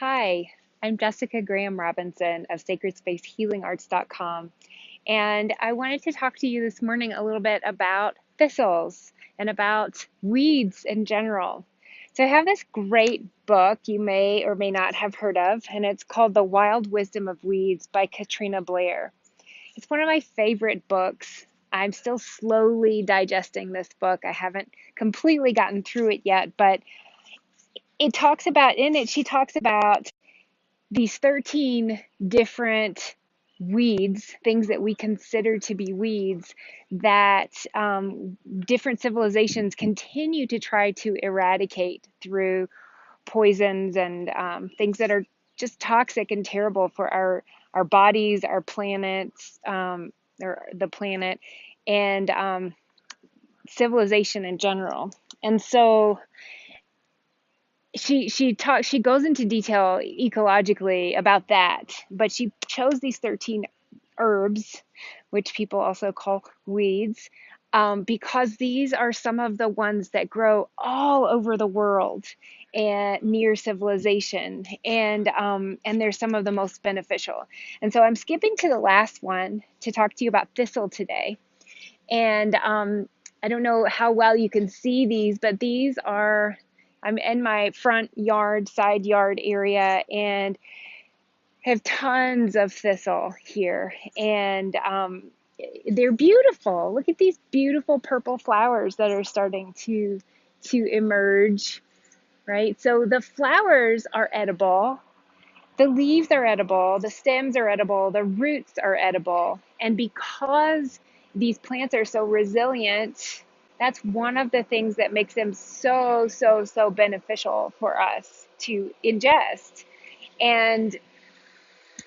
Hi, I'm Jessica Graham Robinson of SacredSpaceHealingArts.com, and I wanted to talk to you this morning a little bit about thistles and about weeds in general. So I have this great book you may or may not have heard of, and it's called The Wild Wisdom of Weeds by Katrina Blair. It's one of my favorite books. I'm still slowly digesting this book. I haven't completely gotten through it yet, but she talks about these 13 different weeds, things that we consider to be weeds, that different civilizations continue to try to eradicate through poisons and things that are just toxic and terrible for our bodies, our planets, or the planet, and civilization in general. And so she goes into detail ecologically about that, but she chose these 13 herbs, which people also call weeds, because these are some of the ones that grow all over the world and near civilization, and they're some of the most beneficial. And so I'm skipping to the last one to talk to you about thistle today. And I don't know how well you can see these, but I'm in my front yard, side yard area, and have tons of thistle here. And they're beautiful. Look at these beautiful purple flowers that are starting to emerge, right? So the flowers are edible. The leaves are edible, the stems are edible, the roots are edible. And because these plants are so resilient, that's one of the things that makes them so beneficial for us to ingest. And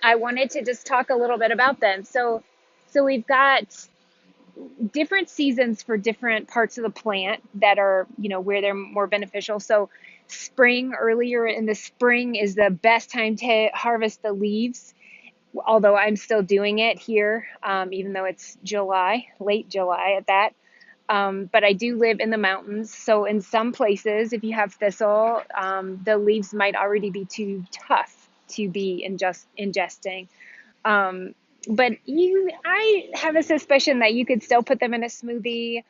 I wanted to just talk a little bit about them. So we've got different seasons for different parts of the plant that are, where they're more beneficial. So spring, earlier in the spring, is the best time to harvest the leaves, although I'm still doing it here, even though it's July, late July at that. But I do live in the mountains, so in some places, if you have thistle, the leaves might already be too tough to be ingesting. Um, but I have a suspicion that you could still put them in a smoothie,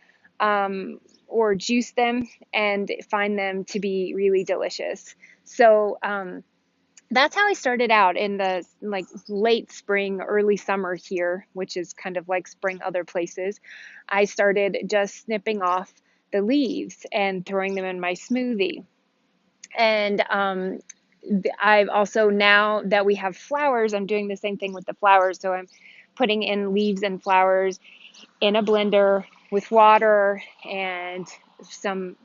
or juice them and find them to be really delicious. So that's how I started out in the late spring, early summer here, which is kind of like spring other places. I started just snipping off the leaves and throwing them in my smoothie. And I've also, now that we have flowers, I'm doing the same thing with the flowers. So I'm putting in leaves and flowers in a blender with water and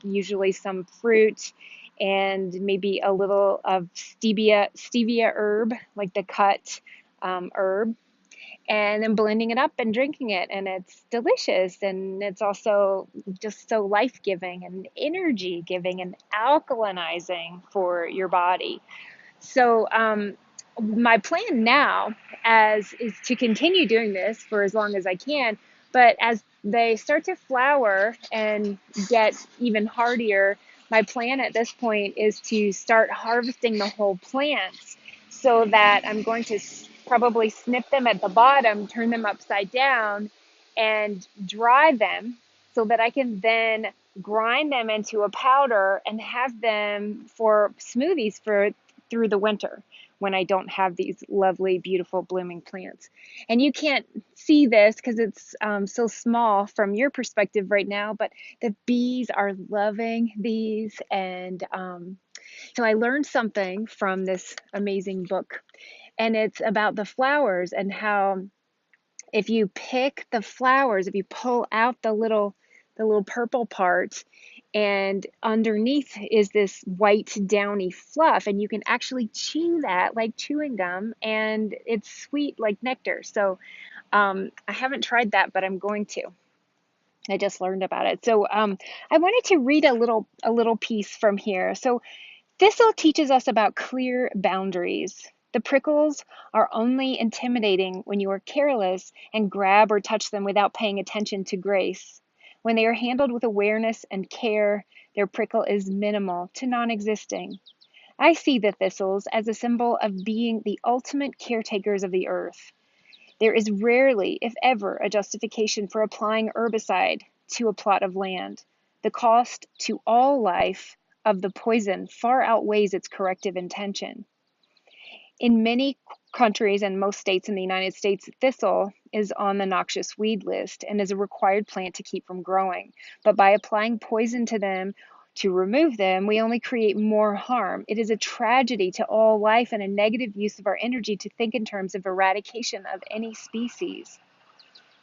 usually some fruit, and maybe a little of stevia herb, like the cut herb, and then blending it up and drinking it. And it's delicious. And it's also just so life-giving and energy-giving and alkalinizing for your body. So my plan now is to continue doing this for as long as I can, but as they start to flower and get even hardier, my plan at this point is to start harvesting the whole plants, so that I'm going to probably snip them at the bottom, turn them upside down, and dry them so that I can then grind them into a powder and have them for smoothies for through the winter when I don't have these lovely, beautiful blooming plants. And you can't see this because it's so small from your perspective right now, but the bees are loving these. And so I learned something from this amazing book, and it's about the flowers and how if you pick the flowers, if you pull out the little purple part, and underneath is this white downy fluff, and you can actually chew that like chewing gum, and it's sweet like nectar. So I haven't tried that, but I'm going to. I just learned about it. So I wanted to read a little piece from here. So thistle teaches us about clear boundaries. The prickles are only intimidating when you are careless and grab or touch them without paying attention to grace. When they are handled with awareness and care, their prickle is minimal to non-existing. I see the thistles as a symbol of being the ultimate caretakers of the earth. There is rarely, if ever, a justification for applying herbicide to a plot of land. The cost to all life of the poison far outweighs its corrective intention. In many countries and most states in the United States, thistle is on the noxious weed list and is a required plant to keep from growing. But by applying poison to them to remove them, we only create more harm. It is a tragedy to all life and a negative use of our energy to think in terms of eradication of any species.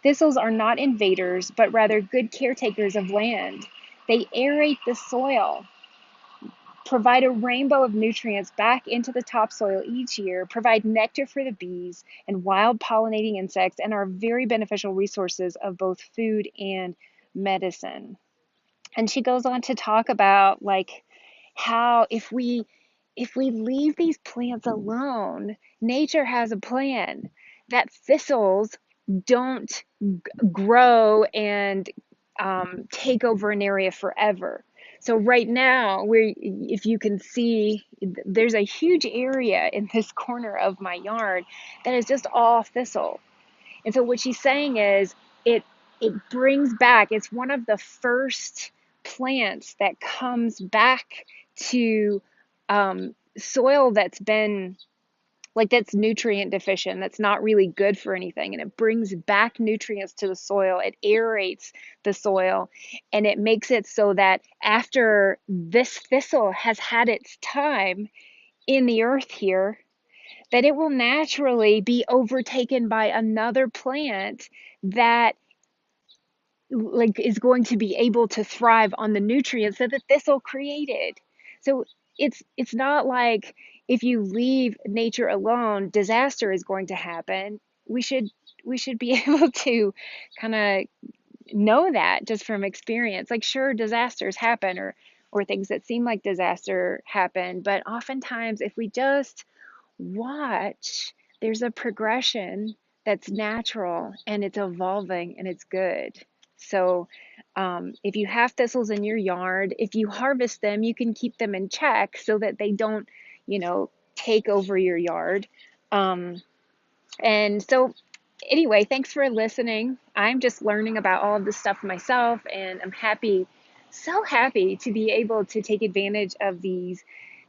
Thistles are not invaders, but rather good caretakers of land. They aerate the soil, provide a rainbow of nutrients back into the topsoil each year, provide nectar for the bees and wild pollinating insects, and are very beneficial resources of both food and medicine. And she goes on to talk about like how if we leave these plants alone, nature has a plan that thistles don't grow and take over an area forever. So right now, if you can see, there's a huge area in this corner of my yard that is just all thistle. And so what she's saying is it it brings back, it's one of the first plants that comes back to soil that's been like that's nutrient deficient, that's not really good for anything. And it brings back nutrients to the soil, it aerates the soil, and it makes it so that after this thistle has had its time in the earth here, that it will naturally be overtaken by another plant that like is going to be able to thrive on the nutrients that the thistle created. So it's not like if you leave nature alone, disaster is going to happen. We should be able to kind of know that just from experience. Like sure, disasters happen or things that seem like disaster happen, but oftentimes if we just watch, there's a progression that's natural and it's evolving and it's good. So, if you have thistles in your yard, if you harvest them, you can keep them in check so that they don't, take over your yard. Um, and so, anyway, thanks for listening. I'm just learning about all of this stuff myself, and I'm happy, so happy to be able to take advantage of these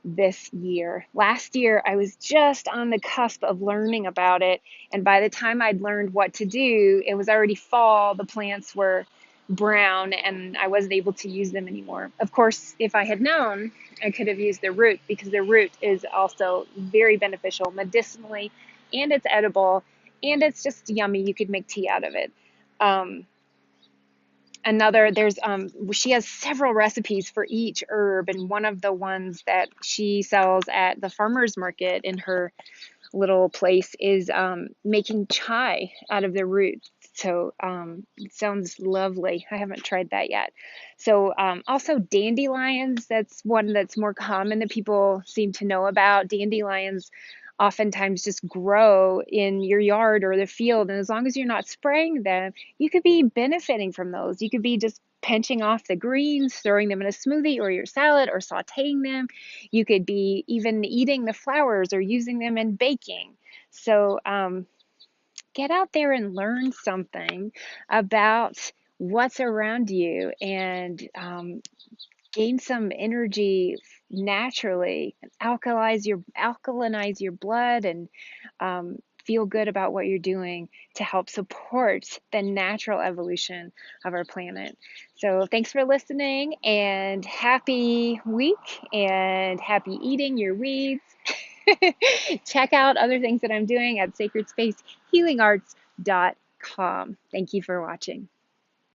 this year. Last year, I was just on the cusp of learning about it, and by the time I'd learned what to do, it was already fall. The plants were brown, and I wasn't able to use them anymore. Of course, if I had known, I could have used their root because their root is also very beneficial medicinally, and it's edible, and it's just yummy. You could make tea out of it. Um, there's she has several recipes for each herb, and one of the ones that she sells at the farmers market in her little place is making chai out of the roots. So it sounds lovely. I haven't tried that yet. So also dandelions, that's one that's more common that people seem to know about. Dandelions oftentimes just grow in your yard or the field, and as long as you're not spraying them, you could be benefiting from those. You could be just pinching off the greens, throwing them in a smoothie or your salad, or sauteing them. You could be even eating the flowers or using them in baking. So get out there and learn something about what's around you, and gain some energy naturally, alkalinize your blood, and feel good about what you're doing to help support the natural evolution of our planet. So thanks for listening, and happy week, and happy eating your weeds. Check out other things that I'm doing at sacredspacehealingarts.com. Thank you for watching.